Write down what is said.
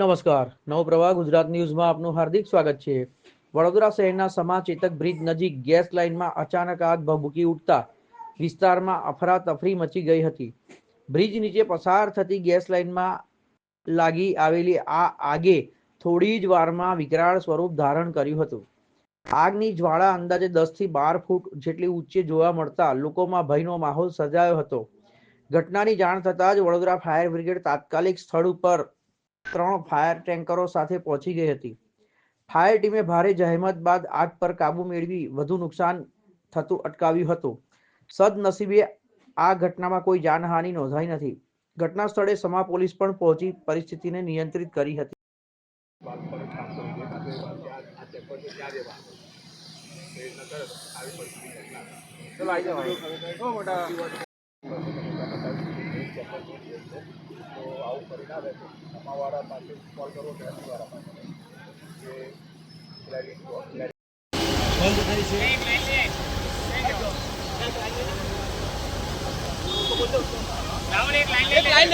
નમસ્કાર, નવપ્રવાહ ગુજરાત ન્યૂઝમાં આપનું હાર્દિક સ્વાગત છે। વડોદરા શહેરના સમાચેતક બ્રિજ નજીક ગેસ લાઇનમાં અચાનક આગ ભભૂકી ઉઠતા વિસ્તારમાં અફરાતફરી મચી ગઈ હતી। બ્રિજ નીચે પસાર થતી ગેસ લાઇનમાં લાગી આવેલી આ આગે થોડી જ વારમાં વિકરાળ સ્વરૂપ ધારણ કર્યું હતું। આગની જ્વાળા અંદાજે 10 થી 12 ફૂટ જેટલી ઊંચી જોવા મળતા લોકોમાં ભયનો માહોલ સર્જાયો હતો। ઘટનાની જાણ થતાં જ વડોદરા ફાયર બ્રિગેડ તાત્કાલિક સ્થળ ઉપર 3 ફાયર ટેન્કરો સાથે પહોંચી ગઈ હતી। ફાયર ટીમે ભારે જહેમત બાદ આગ પર કાબુ મેળવી વધુ નુકસાન થતું અટકાવ્યું હતું। સદનસીબે આ ઘટનામાં કોઈ જાનહાનિ નોંધાઈ નથી। ઘટના સ્થળે સમા પોલીસ પણ પહોંચી પરિસ્થિતિને નિયંત્રિત કરી હતી। તો આવું કરી ના રહે અમાવાળા પાસે કોલ કરવો ટ્રાફિકવાળા પાસે કે ક્લારિટી બંધ થઈ છે। એક લાઈન